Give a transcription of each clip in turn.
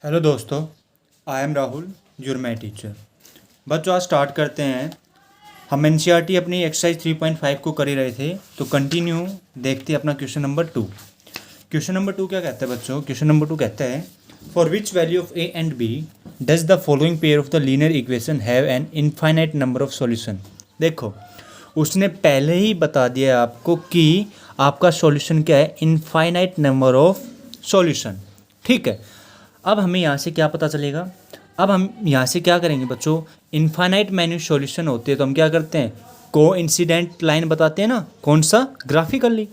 Hello दोस्तों, I am Rahul, your my teacher. बच्चों, आज स्टार्ट करते हैं। हम एनसीईआरटी अपनी एक्सरसाइज 3.5 को कर ही रहे थे, तो कंटिन्यू देखते हैं अपना क्वेश्चन नंबर 2। क्वेश्चन नंबर 2 क्या कहता है बच्चों? क्वेश्चन नंबर 2 कहता है, for which value of A and B does the following pair of the linear equation have an infinite number of solution. देखो, उसने पहले ही बता दिया आपको कि आपका सॉल्यूशन क्या है, इनफाइनाइट नंबर ऑफ सॉल्यूशन। ठीक है, अब हमें यहाँ से क्या पता चलेगा? अब हम यहाँ से क्या करेंगे बच्चों? इनफाइनाइट मेन्यू सॉल्यूशन होते हैं तो हम क्या करते हैं, कोइंसिडेंट लाइन बताते हैं ना, कौन सा, ग्राफिकली।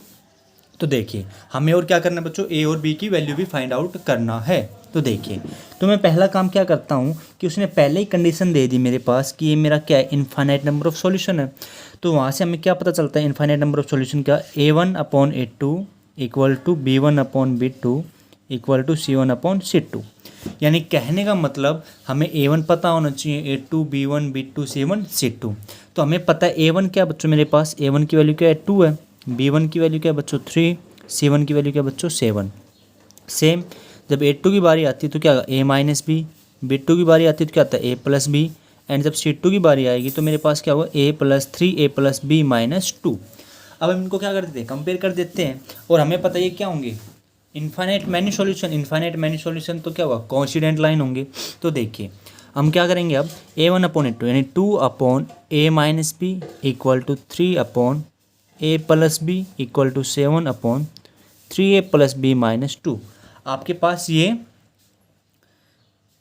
तो देखिए, हमें और क्या करना है बच्चों, ए और बी की वैल्यू भी फाइंड आउट करना है। तो देखिए, तो मैं पहला काम क्या करता हूँ कि उसने पहले ही कंडीशन दे दी मेरे पास कि ये मेरा क्या है, इनफाइनाइट नंबर ऑफ सॉल्यूशन है। तो वहाँ से हमें क्या पता चलता है, इनफाइनाइट नंबर ऑफ सॉल्यूशन क्या, A1/A2 equal to B1/B2 equal to C1/C2। यानी कहने का मतलब हमें A1 पता होना चाहिए, A2 B1 B2 C1 C2। तो हमें पता है A1 क्या बच्चों, मेरे पास A1 की वैल्यू क्या है, 2 है। B1 की वैल्यू क्या है बच्चों, 3। C1 की वैल्यू क्या है बच्चों, 7। सेम जब A2 की बारी आती है तो क्या होगा, A-B। B2 की बारी आती है तो क्या आता है, A+B। एंड जब C2 की बारी आएगी तो मेरे पास क्या होगा, A+3 A+B-2। अब हम इनको क्या कर देते हैं, कंपेयर कर देते हैं। और हमें पता है ये क्या होंगे, infinite many solution. Infinite many solution तो क्या होगा, कोइंसिडेंट लाइन होंगे। तो देखिए, हम क्या करेंगे अब, A1/A2 यानी 2/A-B equal to 3/A+B equal to 7/3A+B-2। आपके पास ये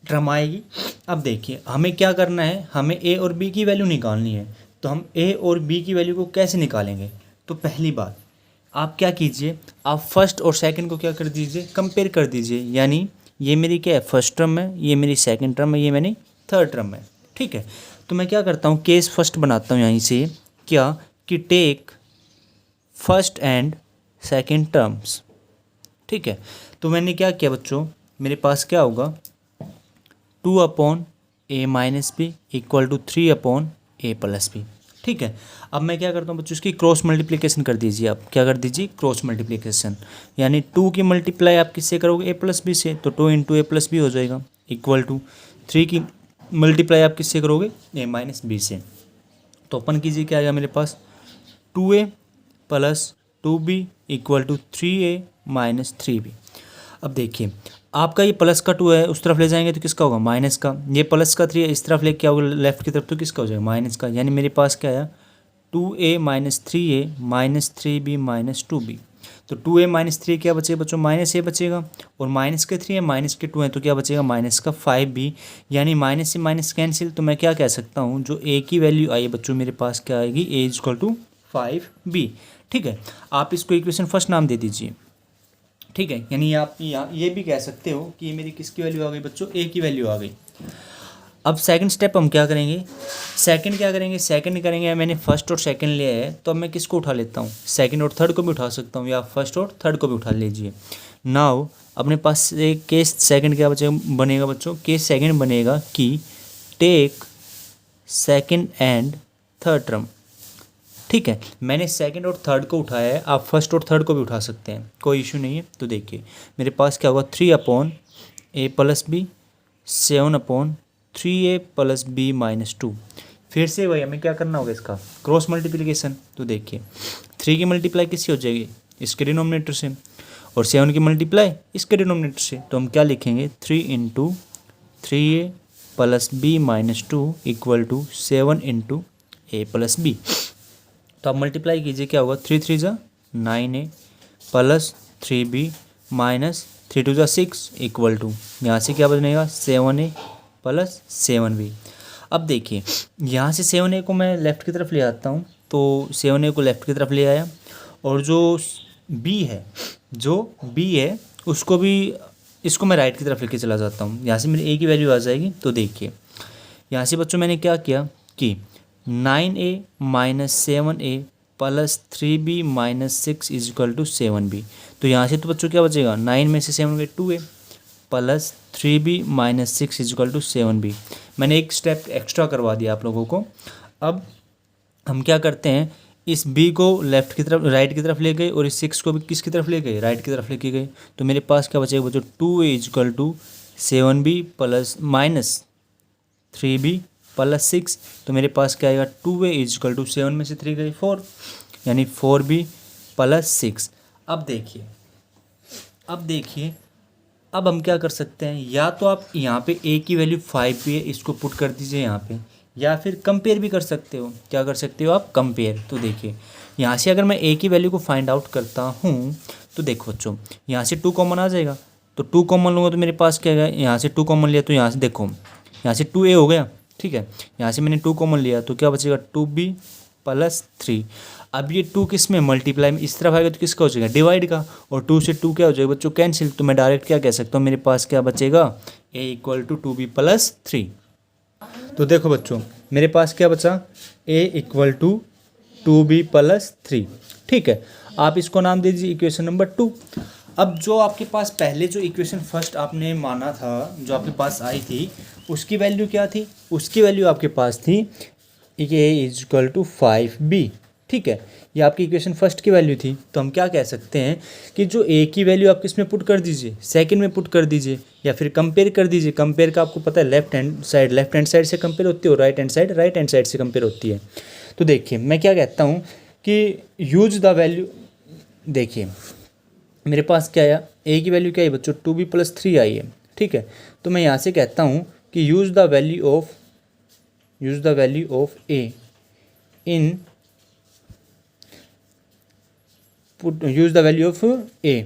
टर्म आएगी। अब देखिए, हमें क्या करना है, हमें ए और बी की वैल्यू निकालनी है। तो हम ए और बी की वैल्यू को कैसे निकालेंगे? तो पहली बात, आप क्या कीजिए, आप फर्स्ट और सेकंड को क्या कर दीजिए, कंपेयर कर दीजिए। यानी ये मेरी क्या है, फर्स्ट टर्म है, ये मेरी सेकंड टर्म है, ये मेरी थर्ड टर्म है। ठीक है, तो मैं क्या करता हूँ, केस फर्स्ट बनाता हूँ यहीं से, क्या कि take first and second terms. ठीक है, तो मैंने क्या किया बच्चों, मेरे पास क्या होगा, 2/A-B इक्वल टू 3/A+B। ठीक है, अब मैं क्या करता हूँ बच्चों, इसकी क्रॉस मल्टीप्लिकेशन कर दीजिए। आप क्या कर दीजिए, क्रॉस मल्टीप्लिकेशन। यानी 2 की मल्टीप्लाई आप किससे करोगे, A+B से, तो 2 × A+B हो जाएगा इक्वल टू 3 की मल्टीप्लाई आप किससे करोगे, A-B से। तो ओपन कीजिए, क्या आएगा मेरे पास, 2A + 2B equal to 3A-3B। अब देखिए, आपका ये प्लस का 2 है, उस तरफ ले जाएंगे तो किसका होगा, माइनस का। ये प्लस का 3 है, इस तरफ ले क्या होगा, लेफ्ट की तरफ, तो किसका हो जाएगा, माइनस का। यानी मेरे पास क्या आया, 2A-3A -3B-2B। तो 2A-3 क्या बचेगा बच्चों, -A बचेगा। और माइनस के 3 है, माइनस के 2 है, तो क्या बचेगा, माइनस का 5B। यानी माइनस से माइनस कैंसिल। तो मैं क्या कह सकता हूँ, जो A की वैल्यू आई बच्चों मेरे पास क्या आएगी, A = 5B। ठीक है, आप इसको इक्वेशन फर्स्ट नाम दे दीजिए। ठीक है, यानी आप ये भी कह सकते हो कि ये मेरी किसकी वैल्यू आ गई बच्चों, ए की वैल्यू आ गई। अब सेकंड स्टेप हम क्या करेंगे, सेकंड करेंगे, मैंने फर्स्ट और सेकंड लिया है, तो अब मैं किसको उठा लेता हूँ, सेकंड और थर्ड को भी उठा सकता हूँ, या फर्स्ट और थर्ड को भी उठा लीजिए। नाउ अपने पास एक केस सेकंड क्या बनेगा बच्चों, केस सेकंड बनेगा कि take second and third term. ठीक है, मैंने सेकंड और थर्ड को उठाया है, आप फर्स्ट और थर्ड को भी उठा सकते हैं, कोई इशू नहीं है। तो देखिए, मेरे पास क्या होगा, 3/A+B 7/3A+B-2। फिर से वही हमें क्या करना होगा, इसका क्रॉस मल्टीप्लिकेशन। तो देखिए, 3 की मल्टीप्लाई किससे हो जाएगी, इसके डिनोमिनेटर से, और 7 की मल्टीप्लाई इसके डिनोमिनेटर से। तो हम क्या लिखेंगे, 3 × 3A+B-2 इक्वल टू 7 × A+B। तो आप मल्टीप्लाई कीजिए, क्या होगा, 3 × 3 = 9A + 3B - 3 × 2 = 6 इक्वल टू, यहाँ से क्या बनेगा, 7A + 7B। अब देखिए, यहाँ से 7A को मैं लेफ़्ट की तरफ ले आता हूँ, तो 7A को लेफ़्ट की तरफ ले आया, और जो B है उसको भी, इसको मैं राइट की तरफ लेके चला जाता हूँ। यहाँ से मेरी A की वैल्यू आ जाएगी। तो देखिए, यहाँ से बच्चों मैंने क्या किया कि 9A - 7A + 3B - 6 = 7B। तो यहाँ से तो बच्चों क्या बचेगा, 9 में से 7 गए 2A + 3B - 6 = 7B। मैंने एक स्टेप एक्स्ट्रा करवा दिया आप लोगों को। अब हम क्या करते हैं, इस B को लेफ्ट की तरफ, राइट की तरफ ले गए, और इस 6 को भी किसकी तरफ ले गए, राइट की तरफ लेके गए। तो मेरे पास क्या बचेगा बच्चों, 2A = 7b plus minus 3b plus 6, तो मेरे पास क्या आएगा 2a इजकल टू 7 में से 3 गई 4, यानी 4b प्लस 6। अब देखिए अब हम क्या कर सकते हैं, या तो आप यहाँ पे a की वैल्यू 5 भी है, इसको पुट कर दीजिए यहाँ पे, या फिर कंपेयर भी कर सकते हो। क्या कर सकते हो आप, कंपेयर। तो देखिए यहाँ से अगर मैं a की वैल्यू को फाइंड आउट करता हूँ तो देखो बच्चों यहाँ से 2 कॉमन आ जाएगा, तो 2 कॉमन लूँगा तो मेरे पास क्या आएगा, यहाँ से 2 कॉमन लिया तो यहाँ से देखो यहाँ से 2a हो गया, ठीक है। यहाँ से मैंने 2 कॉमन लिया तो क्या बचेगा 2b प्लस 3। अब ये 2 किस में मल्टीप्लाई में इस तरफ आएगा तो किसका हो जाएगा, डिवाइड का, और 2 से 2 क्या हो जाएगा बच्चों, कैंसिल। तो मैं डायरेक्ट क्या कह सकता हूँ, मेरे पास क्या बचेगा a equal to 2b plus 3। तो देखो बच्चों मेरे पास क्या बचा, a equal to 2b plus 3, ठीक है। आप इसको नाम दे दीजिए इक्वेशन नंबर 2। अब जो आपके पास पहले जो इक्वेशन फर्स्ट आपने माना था, जो आपके पास आई थी, उसकी वैल्यू क्या थी, उसकी वैल्यू आपके पास थी a is equal to 5b, ठीक है। ये आपकी इक्वेशन फर्स्ट की वैल्यू थी। तो हम क्या कह सकते हैं कि जो a की वैल्यू आप किस में पुट कर दीजिए, सेकंड में पुट कर दीजिए, या फिर कंपेयर कर दीजिए। कंपेयर का आपको पता है लेफ्ट हैंड साइड से कंपेयर होती है और राइट हैंड साइड से कंपेयर होती है। तो देखिए मैं क्या कहता हूँ कि यूज द वैल्यू, देखिए मेरे पास क्या आया, a की वैल्यू क्या है बच्चों 2b प्लस 3 आई है, ठीक है। तो मैं यहाँ से कहता हूँ कि use the value of a in use the value of a,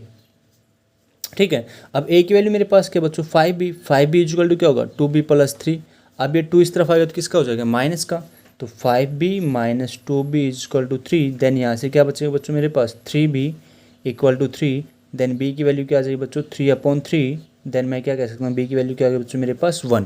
ठीक है। अब a की वैल्यू मेरे पास क्या बच्चों 5b इक्वल टू क्या होगा 2b प्लस 3। अब ये 2 इस तरफ आएगा तो किसका हो जाएगा, माइनस का, तो 5b minus 2b equal to 3। Then यहाँ से क्या बचेगा बच्चों मेरे पास 3b equal to 3। Then b की वैल्यू क्या आ जाएगी बच्चों 3/3। देन मैं क्या कह सकता हूँ b की वैल्यू क्या आ गई बच्चों मेरे पास 1,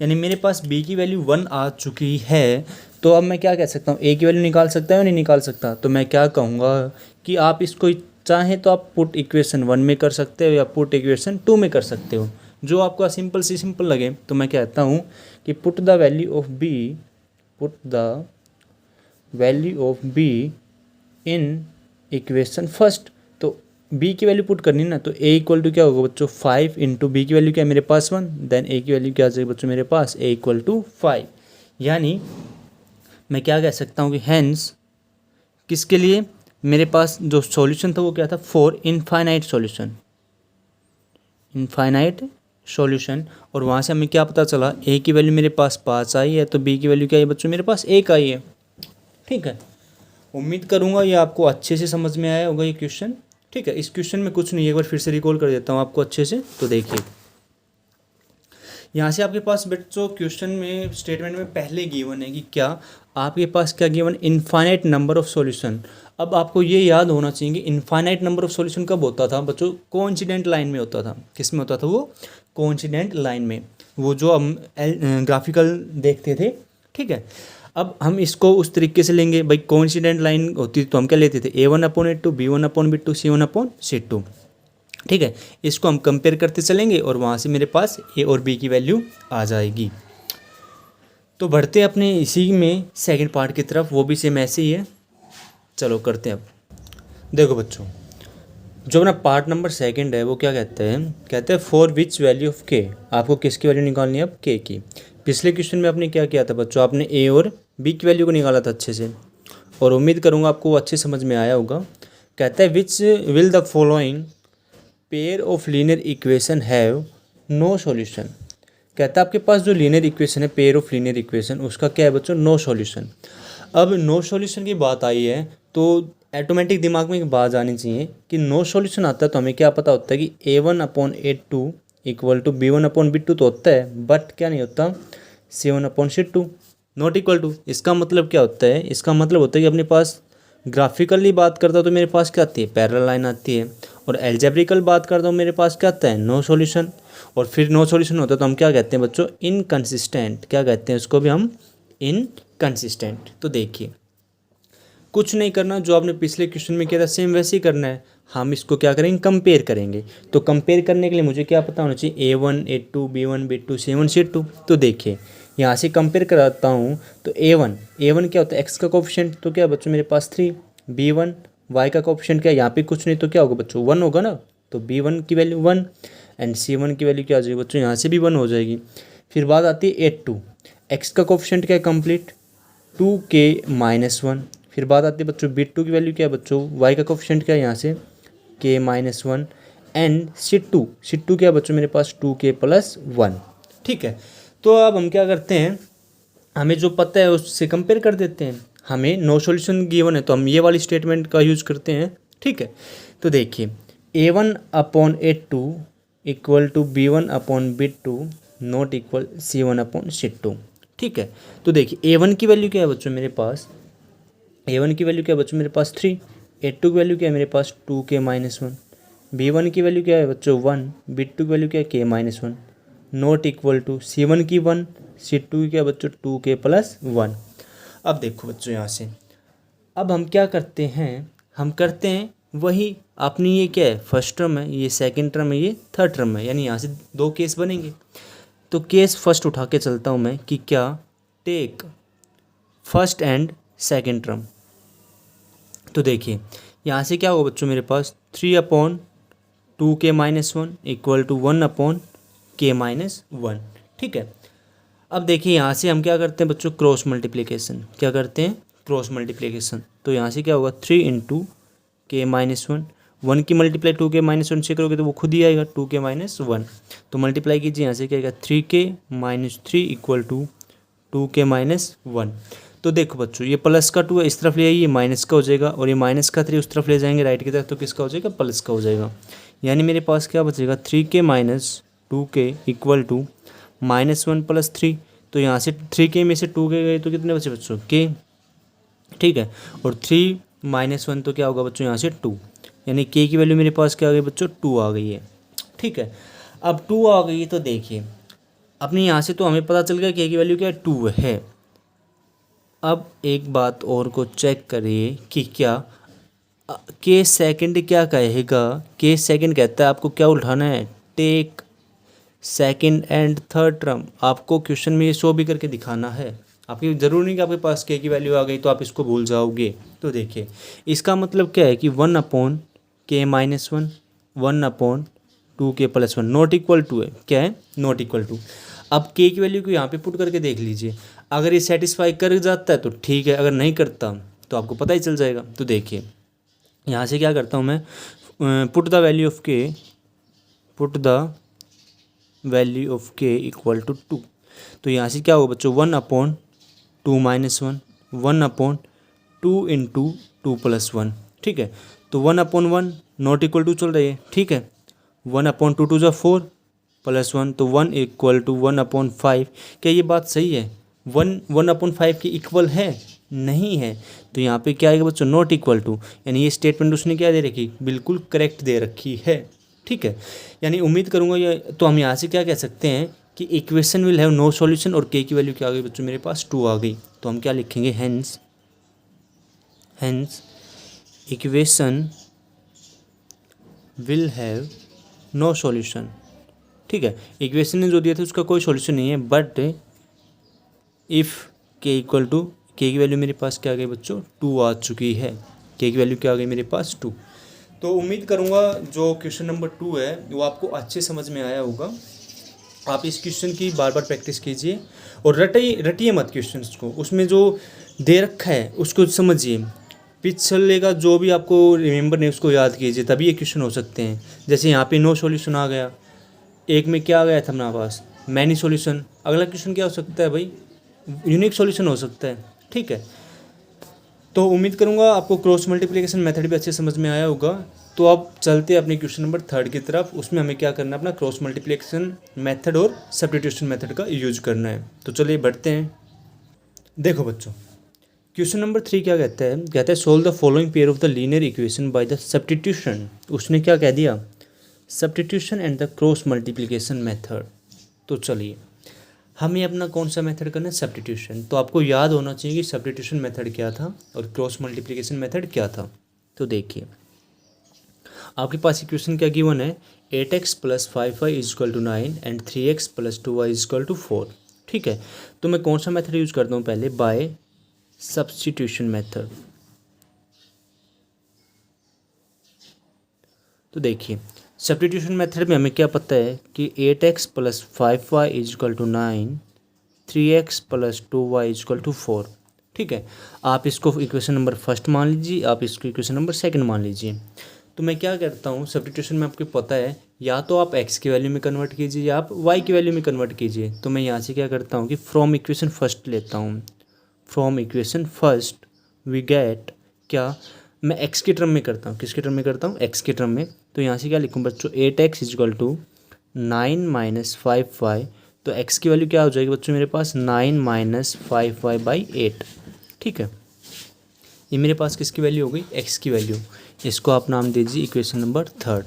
यानी मेरे पास b की वैल्यू 1 आ चुकी है। तो अब मैं क्या कह सकता हूँ, a की वैल्यू निकाल सकता है या नहीं निकाल सकता, तो मैं क्या कहूँगा कि आप इसको चाहें तो आप पुट इक्वेशन 1 में कर सकते हो या पुट इक्वेशन 2 में कर सकते हो, जो आपको सिंपल लगे। तो मैं कहता हूँ कि put the value of b in equation first. तो b की वैल्यू पुट करनी ना, तो a इक्वल टू क्या होगा बच्चों 5 इंटू b की वैल्यू क्या है मेरे पास 1, देन a की वैल्यू क्या आ जाएगी बच्चों मेरे पास a इक्वल टू 5। यानी मैं क्या कह सकता हूँ कि हैंस किसके लिए मेरे पास जो सॉल्यूशन था वो क्या था, फॉर इनफाइनाइट सॉल्यूशन। और वहाँ से हमें क्या पता चला, a की वैल्यू मेरे पास 5 आई है, तो b की वैल्यू क्या है बच्चों मेरे पास 1 आई है, ठीक है। उम्मीद करूँगा ये आपको अच्छे से समझ में आया होगा ये क्वेश्चन, ठीक है। इस क्वेश्चन में कुछ नहीं, एक बार फिर से रिकॉल कर देता हूँ आपको अच्छे से। तो देखिए यहाँ से आपके पास बच्चों क्वेश्चन में स्टेटमेंट में पहले गिवन है कि क्या आपके पास क्या given, infinite number of solution. अब आपको ये याद होना चाहिए कि इनफाइनाइट नंबर ऑफ सॉल्यूशन कब होता था बच्चों, कोइंसिडेंट लाइन में होता था। किस में होता था वो, कोइंसिडेंट लाइन में, वो जो हम ग्राफिकल देखते थे, ठीक है। अब हम इसको उस तरीके से लेंगे भाई, कोइंसिडेंट लाइन होती तो हम क्या लेते थे a1/a2 b1/b2 c1/c2, ठीक है। इसको हम कंपेयर करते चलेंगे और वहाँ से मेरे पास a और b की वैल्यू आ जाएगी। तो बढ़ते हैं अपने इसी में सेकंड पार्ट की तरफ, वो भी सेम ऐसे ही है। चलो करते हैं। अब देखो बच्चों जो अपना पार्ट नंबर सेकंड है वो क्या कहते हैं for which value of k, आपको किसकी वैल्यू निकालनी है अब k की। पिछले क्वेश्चन में आपने क्या किया था बच्चों, आपने a और b की वैल्यू को निकाला था अच्छे से, और उम्मीद करूँगा आपको वो अच्छे समझ में आया होगा। कहता है which will the following pair of linear equation have no solution. कहता है आपके पास जो लीनियर इक्वेशन है, पेयर ऑफ लीनियर इक्वेशन, उसका क्या है बच्चों नो सॉल्यूशन। अब नो सॉल्यूशन की बात आई है तो ऑटोमेटिक दिमाग में एक बात आनी चाहिए कि नो सॉल्यूशन आता है तो हमें क्या पता होता है कि a1/a2 इक्वल टू b1/b2 तो होता है, बट क्या नहीं होता c1/c2 नॉट इक्वल टू। इसका मतलब क्या होता है, इसका मतलब होता है कि अपने पास ग्राफिकली बात करता हूँ तो मेरे पास क्या आती है, पैरेलल लाइन आती है, और एल्जेब्रिकल बात करता हूँ मेरे पास क्या आता है, नो सॉल्यूशन। और फिर नो सॉल्यूशन होता है तो हम क्या कहते हैं बच्चों, इनकंसिस्टेंट। क्या कहते हैं उसको भी हम, इनकंसिस्टेंट। तो देखिए कुछ नहीं करना, जो आपने पिछले क्वेश्चन में किया था सेम वैसे ही करना है। हम इसको क्या करेंगे, कंपेयर करेंगे। तो कंपेयर करने के लिए मुझे क्या पता होना चाहिए, a1 a2 b1 b2 c1 c2। तो देखिए यहाँ से कंपेयर कराता हूँ तो a1 क्या होता है x का कोफिशिएंट, तो क्या बच्चों मेरे पास 3, b1 y का कोफिशिएंट क्या है, यहाँ पे कुछ नहीं तो क्या होगा बच्चों 1 होगा ना, तो b1 की वैल्यू 1। एंड C1 की वैल्यू क्या आ जाएगी बच्चों, यहाँ से भी 1 हो जाएगी। फिर बात आती है 8 2, एक्स का कोफिशिएंट क्या है कंप्लीट 2k-1। फिर बात आती है बच्चों बिट 2 की वैल्यू क्या है बच्चों, वाई का कोफिशिएंट क्या है यहाँ से k-1 एंड सिट टू क्या है बच्चों मेरे पास 2k+1। ठीक है, तो अब हम क्या करते हैं, हमें जो पता है उससे कंपेयर कर देते हैं। हमें नो सॉल्यूशन गिवन है तो हम ये वाली स्टेटमेंट का यूज करते हैं। ठीक है, तो देखिए A1/8 equal to B1/bit2 not equal C1/sit2। ठीक है, तो देखिए A1 की वैल्यू क्या है बच्चों मेरे पास, A1 की वैल्यू क्या है बच्चों मेरे पास 3, A2 की वैल्यू क्या है मेरे पास 2k-1, B1 की वैल्यू क्या है बच्चों 1, B2 की वैल्यू क्या है k-1 not equal to C1 की 1, C2 की क्या है बच्चों 2k+1। अब देखो बच्चों यहाँ से अब हम क्या करते हैं, हम करते हैं वही अपनी, ये क्या है फर्स्ट टर्म है, ये सेकंड टर्म है, ये थर्ड टर्म है, यानी यहाँ से दो केस बनेंगे। तो केस फर्स्ट उठा के चलता हूँ मैं कि क्या, take first and second term. तो देखिए यहाँ से क्या होगा बच्चों मेरे पास 3/2k-1 इक्वल टू 1/k-1। ठीक है, अब देखिए यहाँ से हम क्या करते हैं बच्चों, क्रॉस मल्टीप्लिकेशन, क्या करते हैं क्रॉस मल्टीप्लिकेशन। तो यहाँ से क्या होगा 3 × k-1, 1 की मल्टीप्लाई 2k-1 से करोगे तो वो खुद ही आएगा 2k-1। तो मल्टीप्लाई कीजिए, यहाँ से क्या आएगा 3k-3 इक्वल टू 2k-1। तो देखो बच्चों ये प्लस का 2 है इस तरफ ले आइए, ये माइनस का हो जाएगा, और ये माइनस का 3 उस तरफ ले जाएंगे राइट की तरफ, तो किसका हो जाएगा प्लस का हो जाएगा। यानी मेरे पास क्या बचेगा 3k-2k इक्वल टू -1 + 3। तो यहाँ से 3k में से 2k गए तो कितने बचे बच्चों k। ठीक है, और 3 - 1 तो क्या होगा बच्चों यहाँ से 2, यानी k की वैल्यू मेरे पास क्या आ गई बच्चों 2 आ गई है। ठीक है, अब 2 आ गई तो देखिए अपने यहाँ से तो हमें पता चल गया k की वैल्यू क्या है 2 है। अब एक बात और को चेक करिए कि क्या के सेकंड क्या कहेगा, के सेकंड कहता है आपको क्या उठाना है, take second and third term. आपको क्वेश्चन में ये शो भी करके दिखाना है, आपकी ज़रूरी नहीं कि आपके पास के की वैल्यू आ गई तो आप इसको भूल जाओगे। तो देखिए इसका मतलब क्या है कि 1/k-1 1/2k+1 not equal to है, क्या है नॉट इक्वल टू। अब के की वैल्यू को यहाँ पे पुट करके देख लीजिए, अगर ये सेटिस्फाई कर जाता है तो ठीक है, अगर नहीं करता तो आपको पता ही चल जाएगा। तो देखिए यहाँ से क्या करता हूँ मैं, पुट द वैल्यू ऑफ के इक्वल टू 2। तो यहाँ से क्या होगा बच्चों 1/2 - 1 1/2 × 2+1। ठीक है, तो 1/1 नॉट इक्वल टू चल रही है। ठीक है, 1/2 2 4 +1 तो 1 इक्वल टू 1/5। क्या ये बात सही है, 1/5 के इक्वल है नहीं है, तो यहाँ पे क्या आएगा बच्चों नॉट इक्वल टू, यानी ये स्टेटमेंट उसने क्या दे रखी, बिल्कुल करेक्ट दे रखी है। ठीक है, यानी उम्मीद करूँगा ये, तो हम यहाँ से क्या कह सकते हैं कि equation will have no solution, और के की वैल्यू क्या आ गई बच्चों मेरे पास 2 आ गई। तो हम क्या लिखेंगे, hence equation will have no solution. ठीक है, इक्वेशन ने जो दिया था उसका कोई सॉल्यूशन नहीं है, बट इफ़ के इक्वल टू, के की वैल्यू मेरे पास क्या आ गई बच्चों 2 आ चुकी है, के की वैल्यू क्या आ गई मेरे पास 2। तो उम्मीद करूँगा जो क्वेश्चन नंबर 2 है वो आपको अच्छे समझ में आया होगा। आप इस क्वेश्चन की बार बार प्रैक्टिस कीजिए और रटिए मत क्वेश्चन को, उसमें जो दे रखा है उसको समझिए, पिछले का जो भी आपको रिमेंबर नहीं उसको याद कीजिए, तभी ये क्वेश्चन हो सकते हैं। जैसे यहाँ पे नो सॉल्यूशन आ गया, एक में क्या आ गया था हमारे पास मैनी सॉल्यूशन, अगला क्वेश्चन क्या हो सकता है भाई यूनिक सॉल्यूशन हो सकता है। ठीक है, तो उम्मीद करूँगा आपको क्रॉस मल्टीप्लिकेशन मेथड भी अच्छे समझ में आया होगा। तो अब चलते हैं अपने क्वेश्चन नंबर 3 की तरफ, उसमें हमें क्या करना है, अपना क्रॉस मल्टीप्लिकेशन मेथड और सब्स्टिट्यूशन मेथड का यूज करना है। तो चलिए बढ़ते हैं। देखो बच्चों क्वेश्चन नंबर 3 क्या कहता है solve the following pair of the linear equation by the substitution. उसने क्या कह दिया, substitution and the cross multiplication method. तो चलिए हमें अपना कौन सा मेथड करना है, सब्स्टिट्यूशन। तो आपको याद होना चाहिए कि सब्स्टिट्यूशन मेथड क्या था और क्रॉस मल्टीप्लिकेशन मेथड क्या था। तो देखिए आपके पास इक्वेशन क्या गिवन है, 8x + 5y = 9 and 3x + 2y = 4। ठीक है, तो मैं कौन सा मेथड यूज करता हूँ पहले, बाय सब्स्टिट्यूशन मेथड। तो देखिए सब्स्टिट्यूशन मेथड में हमें क्या पता है कि 8x plus 5y is equal to 9, 3x plus 2y is equal to 4। ठीक है, आप इसको इक्वेशन नंबर फर्स्ट मान लीजिए, आप इसको इक्वेशन नंबर सेकंड मान लीजिए। तो मैं क्या करता हूँ, सब्स्टिट्यूशन में आपको पता है या तो आप x की वैल्यू में कन्वर्ट कीजिए या आप y की वैल्यू में कन्वर्ट कीजिए। तो मैं यहाँ से क्या करता हूँ कि फ्रॉम इक्वेशन फर्स्ट लेता हूँ। From equation first we get क्या, मैं x के टर्म में करता हूँ, किसके टर्म में करता हूँ, x के टर्म में। तो यहाँ से क्या लिखूँ बच्चों, 8x is equal to 9 minus 5y। तो x की वैल्यू क्या हो जाएगी बच्चों मेरे पास, 9 माइनस 5y बाई 8। ठीक है, ये मेरे पास किसकी वैल्यू हो गई, x की वैल्यू। इसको आप नाम दीजिए इक्वेशन नंबर थर्ड।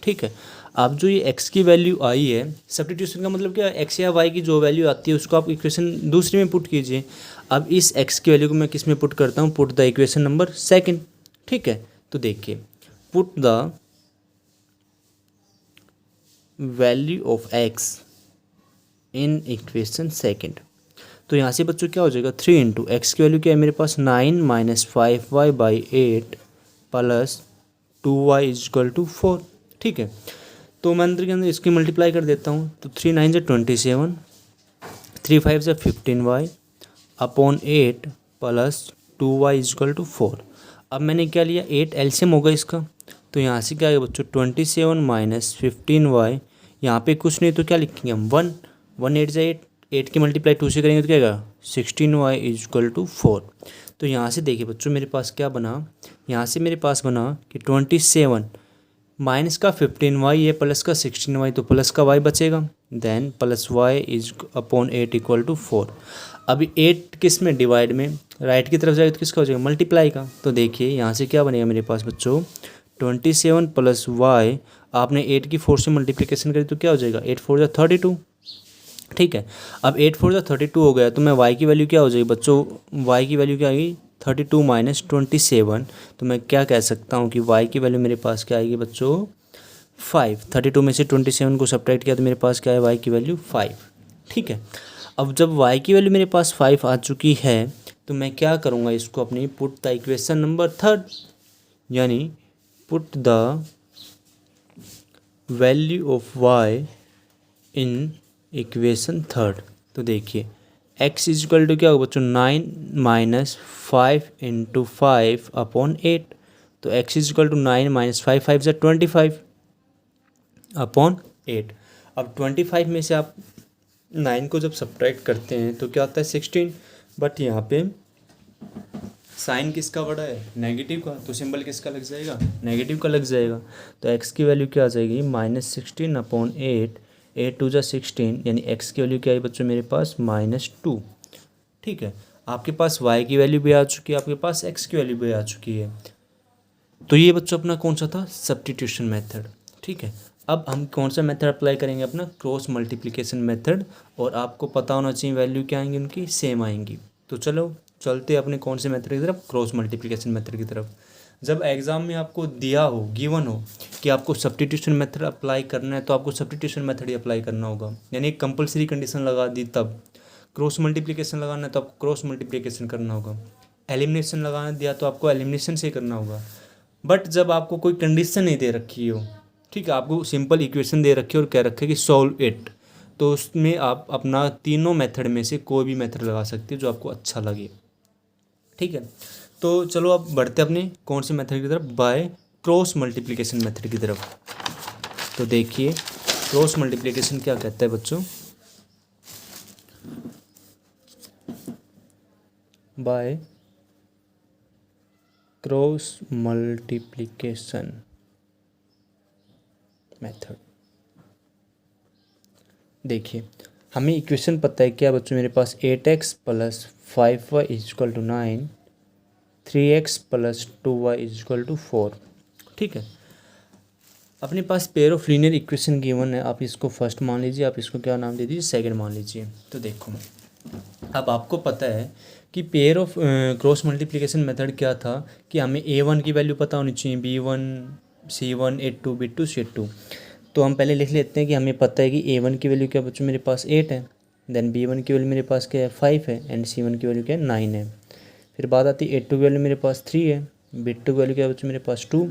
ठीक है, अब जो ये x की वैल्यू आई है, सब्स्टिट्यूशन का मतलब क्या, x या y की जो वैल्यू आती है उसको आप इक्वेशन दूसरी में पुट कीजिए। अब इस x की वैल्यू को मैं किस में पुट करता हूँ, put the equation number second. ठीक है, तो देखिए, put the value of x in equation second. तो यहाँ से बच्चों क्या हो जाएगा, 3 इंटू एक्स की वैल्यू क्या है मेरे पास, 9 minus 5y by 8 plus 2y is equal to 4। ठीक है, तो मैं अंदर के अंदर इसकी मल्टीप्लाई कर देता हूँ। तो 3 9 से 27, 3 5 से 15y upon 8 plus 2y is equal to 4। अब मैंने क्या लिया, 8 एलसीएम होगा इसका। तो यहाँ से क्या है बच्चों, 27 माइनस 15y, यहाँ पे कुछ नहीं तो क्या लिखेंगे हम, 1, 1 8 से 8 की मल्टीप्लाई 2 से करेंगे तो क्या आएगा, 16y इज इक्वल टू 4। तो यहाँ से देखिए बच्चों मेरे पास क्या बना, यहाँ से मेरे पास बना कि 27 माइनस का 15y है प्लस का 16y, तो प्लस का y बचेगा, then plus y is upon 8 equal to 4। अभी 8 किस में, डिवाइड में, राइट की तरफ जाएगा तो किसका हो जाएगा, मल्टीप्लाई का। तो देखिए यहाँ से क्या बनेगा मेरे पास बच्चों, 27 प्लस y, आपने 8 की 4 से मल्टीप्लिकेशन करी तो क्या हो जाएगा, 8 4 32। ठीक है, अब 8 4 32 हो गया, तो मैं y की वैल्यू क्या हो जाएगी बच्चों, y की वैल्यू क्या आएगी, 32 माइनस 27। तो मैं क्या कह सकता हूँ कि y की वैल्यू मेरे पास क्या आएगी बच्चों, 5। 32 में से 27 को सब्ट्रैक्ट किया तो मेरे पास क्या है, y की वैल्यू 5। ठीक है, अब जब y की वैल्यू मेरे पास 5 आ चुकी है तो मैं क्या करूँगा, इसको अपनी put the equation number third, यानी put the value of y in equation third. तो देखिए x इज इक्वल टू क्या होगा बच्चों, 9 माइनस 5 इंटू 5 अपॉन 8। तो x is equal to 9 minus 5, 5 से 25 अपॉन 8। अब 25 में से आप 9 को जब सब्ट्रैक्ट करते हैं तो क्या आता है, 16। बट यहाँ पे साइन किसका बड़ा है, नेगेटिव का, तो सिंबल किसका लग जाएगा, नेगेटिव का लग जाएगा। तो x की वैल्यू क्या आ जाएगी, -16 अपॉन 8, 8 2 जा 16, यानी x की वैल्यू क्या है बच्चों मेरे पास, -2। ठीक है, आपके पास y की वैल्यू भी आ चुकी है, आपके पास x की वैल्यू भी आ चुकी है। तो ये बच्चों अपना कौन सा था, सब्स्टिट्यूशन मेथड। ठीक है, अब हम कौन सा मेथड अप्लाई करेंगे, अपना क्रॉस मल्टीप्लिकेशन मेथड। और आपको पता होना चाहिए वैल्यू क्या आएंगी उनकी, सेम आएंगी। तो चलो चलते अपने कौन से मेथड की तरफ, क्रॉस मल्टीप्लिकेशन मेथड की तरफ। जब एग्ज़ाम में आपको दिया हो, गिवन हो कि आपको सब्स्टिट्यूशन मेथड अप्लाई करना है, तो आपको सब्स्टिट्यूशन मेथड ही अप्लाई करना होगा, यानी एक कंपलसरी कंडीशन लगा दी। तब क्रॉस मल्टीप्लिकेशन लगाना है तो आपको क्रॉस मल्टीप्लिकेशन करना होगा, एलिमिनेशन लगाना दिया तो आपको एलिमिनेशन से करना होगा। बट जब आपको कोई कंडीशन नहीं दे रखी हो, ठीक है, आपको सिंपल इक्वेशन दे रखी है और कह रखे कि सॉल्व इट, तो उसमें आप अपना तीनों मेथड में से कोई भी मेथड लगा सकते हो जो आपको अच्छा लगे। ठीक है, तो चलो अब बढ़ते अपने कौन से मेथड की तरफ, बाय क्रॉस मल्टीप्लिकेशन मेथड की तरफ। तो देखिए क्रॉस मल्टीप्लिकेशन क्या कहता है बच्चों, बाय क्रॉस मल्टीप्लिकेशन मेथड। देखिए हमें इक्वेशन पता है क्या बच्चों मेरे पास, 8x plus 5y is equal to 9, 3x plus 2y is equal to 4। ठीक है, अपने पास pair of linear equation given है, आप इसको फर्स्ट मान लीजिए, आप इसको क्या नाम दे दीजिए, सेकंड मान लीजिए। तो देखो अब आपको पता है कि pair of cross multiplication method क्या था, कि हमें a1 की वैल्यू पता होनी चाहिए, b1 c1 a2 b2 c2। तो हम पहले लिख लेते हैं कि हमें पता है कि a1 की वैल्यू क्या बच्चों मेरे पास 8 है, देन b1 की वैल्यू मेरे पास क्या है 5 है, एंड c1 की वैल्यू क्या है 9 है। फिर बात आती है a2 की वैल्यू मेरे पास 3 है, b2 की वैल्यू क्या है बच्चों मेरे पास 2,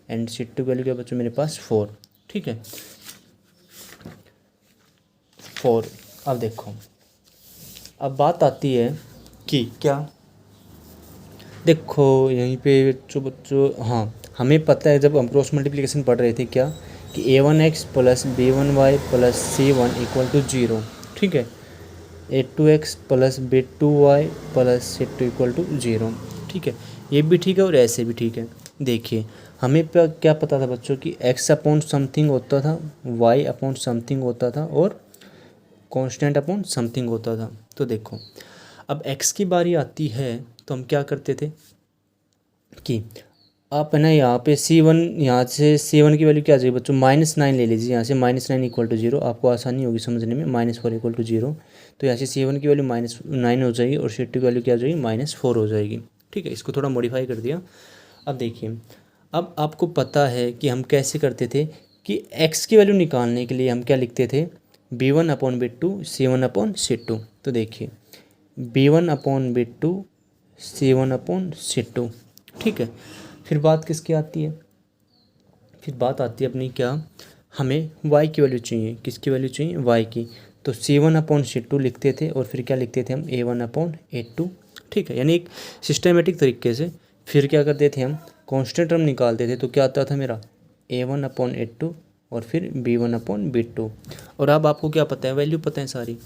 एंड c2 की वैल्यू क्या है बच्चों मेरे पास 4। ठीक है। 4। अब देखो, अब बात आती है कि क्या, देखो यहीं पे बच्चों हाँ, हमें पता है जब हम क्रॉस मल्टीप्लिकेशन पढ़ रहे थे क्या, कि a1x plus b1y plus c1 equal to 0, ठीक है। a2x plus b2y plus c2 equal to 0, ठीक है। ये भी ठीक है और ऐसे भी ठीक है। देखिए हमें क्या पता था बच्चों कि x अपॉन समथिंग होता था, y अपॉन समथिंग होता था और कांस्टेंट अपॉन समथिंग होता था। तो देखो अब x की बारी आती है तो हम क्या करते थे कि आप है ना यहाँ पे c1, यहाँ से c1 की वैल्यू क्या आ जाएगी बच्चों, -9 ले लीजिए। यहाँ से -9 इक्वल टू 0, आपको आसानी होगी समझने में। -4 इक्वल टू 0, तो यहाँ से c1 की वैल्यू -9 हो जाएगी और c2 की वैल्यू क्या हो जाएगी, -4 हो जाएगी, ठीक है। इसको थोड़ा मॉडिफाई कर दिया। अब देखिए, अब आपको पता है कि हम कैसे करते थे कि x की वैल्यू निकालने के लिए हम क्या लिखते थे, b1 upon b2 c1 upon c2। तो देखिए b1 upon b2 c1 upon c2, ठीक है। फिर बात किसकी आती है, फिर बात आती है अपनी क्या, हमें y की वैल्यू चाहिए। किसकी वैल्यू चाहिए, y की। तो c1 अपॉन c2 लिखते थे और फिर क्या लिखते थे हम, a1 अपॉन a2, ठीक है। यानी एक सिस्टमेटिक तरीके से। फिर क्या करते थे हम, कांस्टेंट टर्म निकालते थे। तो क्या आता था मेरा, a1 अपॉन a2 और फिर b1 अपॉन b2। और अब आपको क्या पता है, वैल्यू पता है सारी।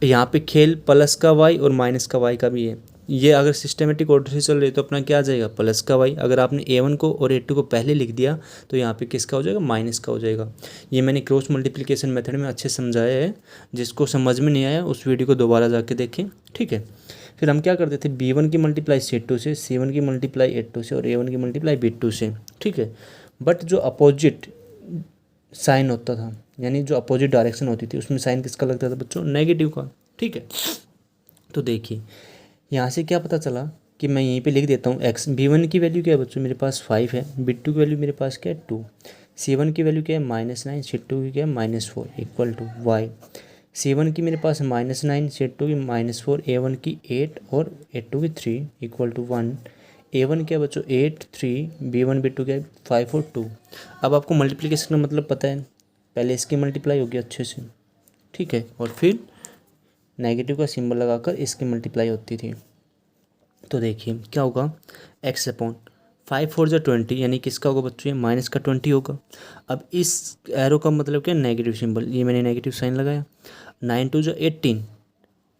यहाँ पे खेल प्लस का y और माइनस का y का भी है। ये अगर सिस्टमेटिक ऑर्डर से चल रही है तो अपना क्या आ जाएगा, प्लस का y। अगर आपने a1 को और a2 को पहले लिख दिया तो यहाँ पे किसका हो जाएगा, माइनस का हो जाएगा। ये मैंने क्रॉस मल्टीप्लिकेशन मेथड में अच्छे समझाया है। जिसको समझ में नहीं आया उस वीडियो को दोबारा जाके देखें, ठीक है। फिर हम क्या करते थे, b1 की मल्टीप्लाई c2 से, c1 की मल्टीप्लाई a2 से और a1 की मल्टीप्लाई b2 से, ठीक है। बट जो अपोजिट साइन होता था, यानी जो अपोजिट डायरेक्शन होती थी, उसमें साइन किसका लगता था बच्चों, नेगेटिव का, ठीक है। तो देखिए यहाँ से क्या पता चला कि मैं यहीं पे लिख देता हूँ x। b1 की वैल्यू क्या है बच्चों, मेरे पास 5 है। b2 की वैल्यू मेरे पास क्या है, 2। c1 की वैल्यू क्या है, -9। c2 की क्या है, -4 इक्वल टू y। c1 की मेरे पास -9, c2 की -4, a1 की 8 और a2 की 3 इक्वल टू 1। a1 क्या है बच्चों, 8, 3, b1 b2 क्या है, 5 और 2। अब आपको मल्टीप्लिकेशन का मतलब पता है, पहले इसकी मल्टीप्लाई होगी अच्छे से, ठीक है, और फिर नेगेटिव का सिंबल लगाकर इसकी मल्टीप्लाई होती थी। तो देखिए क्या होगा, x अपॉन 5 4 जा 20, यानी किसका होगा बच्चों, ये माइनस का 20 होगा। अब इस एरो का मतलब क्या, नेगेटिव सिंबल, ये मैंने नेगेटिव साइन लगाया। 9 2 जा 18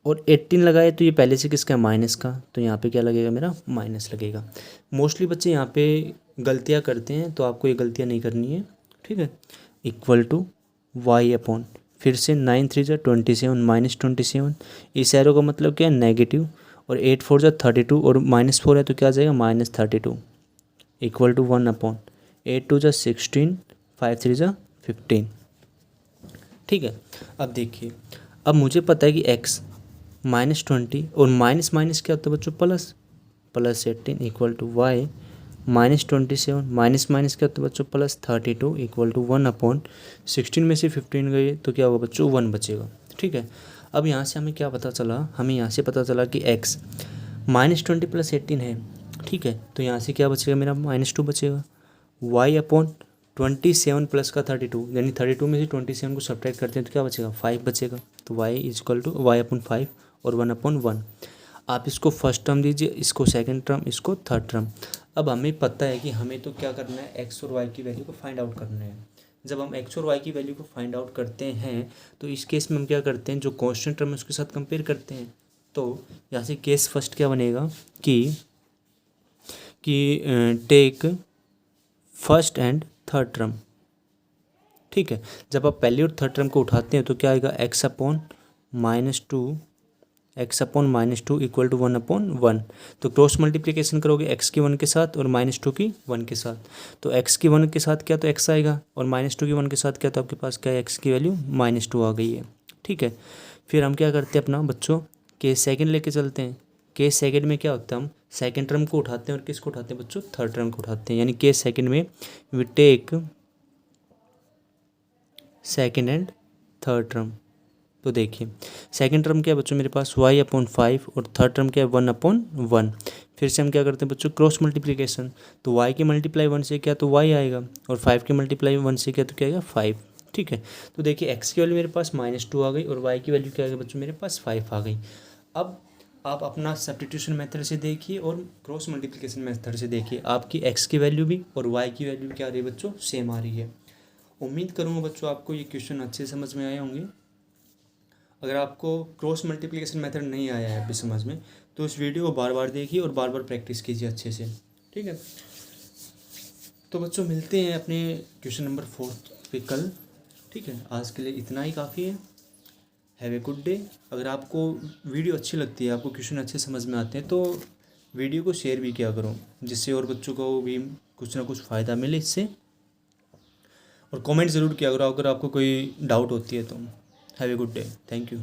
और 18 लगाए तो ये पहले से किसका है, माइनस का। तो यहाँ पे क्या लगेगा, मेरा माइनस लगेगा। मोस्टली बच्चे यहाँ पे गलतियाँ करते हैं, तो आपको ये गलतियाँ नहीं करनी है, ठीक है। इक्वल टू y अपॉन, फिर से 9 3 जा 27 -27। इस एरो का मतलब क्या है, नेगेटिव। और 8 4 जा 32 और -4 है तो क्या आ जाएगा, -32 इक्वल टू 1 अपॉन 8 2 जा 16 5 3 जा 15, ठीक है। अब देखिए, अब मुझे पता है कि x -20 और माइनस माइनस क्या होता है बच्चों, plus, +18 equal to y -27 minus minus क्या होता है बच्चों, +32 इक्वल टू 1 अपॉन 16 में से 15 गए तो क्या होगा बच्चों, 1 बचेगा, ठीक है। अब यहाँ से हमें क्या पता चला, हमें यहाँ से पता चला कि x -20 + 18 है, ठीक है। तो यहाँ से क्या बचेगा, मेरा -2 बचेगा। y अपॉन 27 प्लस का 32, यानी 32 में से 27 को सब्ट्रैक्ट करते हैं तो क्या बचेगा, 5 बचेगा। तो y equal to y upon 5 और 1 अपॉन 1। आप इसको फर्स्ट टर्म दीजिए, इसको सेकंड टर्म, इसको थर्ड टर्म। अब हमें पता है कि हमें तो क्या करना है, x और y की वैल्यू को फाइंड आउट करना है। जब हम x और y की वैल्यू को फाइंड आउट करते हैं तो इस केस में हम क्या करते हैं, जो कांस्टेंट टर्म है उसके साथ कंपेयर करते हैं। तो यहाँ से केस फर्स्ट क्या बनेगा कि take first and third term, ठीक है। जब आप पहली और थर्ड टर्म को उठाते हैं तो क्या आएगा, x upon -2 equal to 1 upon 1। तो क्रॉस मल्टीप्लिकेशन करोगे x की 1 के साथ और -2 की 1 के साथ। तो x की 1 के साथ क्या, तो x आएगा, और -2 की 1 के साथ क्या, तो आपके पास क्या है, x की वैल्यू -2 आ गई है, ठीक है। फिर हम क्या करते हैं अपना बच्चों, केस सेकंड लेके चलते हैं। केस सेकंड में क्या होता है, हम सेकंड टर्म को उठाते हैं और किसको उठाते हैं बच्चों, थर्ड टर्म को उठाते हैं। यानी केस सेकंड में we take second and third term. तो देखिए सेकंड टर्म क्या है बच्चों, मेरे पास y अपॉन 5 और थर्ड टर्म क्या है, 1 अपॉन 1। फिर से हम क्या करते हैं बच्चों, क्रॉस मल्टीप्लिकेशन। तो y की मल्टीप्लाई 1 से क्या, तो y आएगा, और 5 की मल्टीप्लाई 1 से क्या, तो क्या आएगा 5। ठीक है, तो देखिए x की वैल्यू मेरे पास -2 आ गई और y की वैल्यू क्या आ गई बच्चों मेरे पास 5 आ गई। अब आप अपना सब्स्टिट्यूशन मेथड से देखिए और क्रॉस मल्टीप्लिकेशन मेथड से देखिए, आपकी x की वैल्यू भी और y की वैल्यू क्या आ रही है बच्चों, सेम आ रही है। उम्मीद करूँगा बच्चों आपको ये क्वेश्चन अच्छे समझ में आए होंगे। अगर आपको क्रॉस मल्टीप्लिकेशन मेथड नहीं आया है अभी समझ में, तो इस वीडियो को बार बार देखिए और बार बार प्रैक्टिस कीजिए अच्छे से। ठीक है, तो बच्चों मिलते हैं अपने क्वेश्चन नंबर 4 पे कल। ठीक है, आज के लिए इतना ही काफ़ी है। Have a good day. अगर आपको वीडियो अच्छी लगती है, आपको क्वेश्चन अच्छे समझ में आते हैं, तो वीडियो को शेयर भी किया करो, जिससे और बच्चों को भी कुछ ना कुछ फ़ायदा मिले इससे। और कमेंट ज़रूर किया करो अगर आपको कोई डाउट होती है तो। Have a good day, thank you.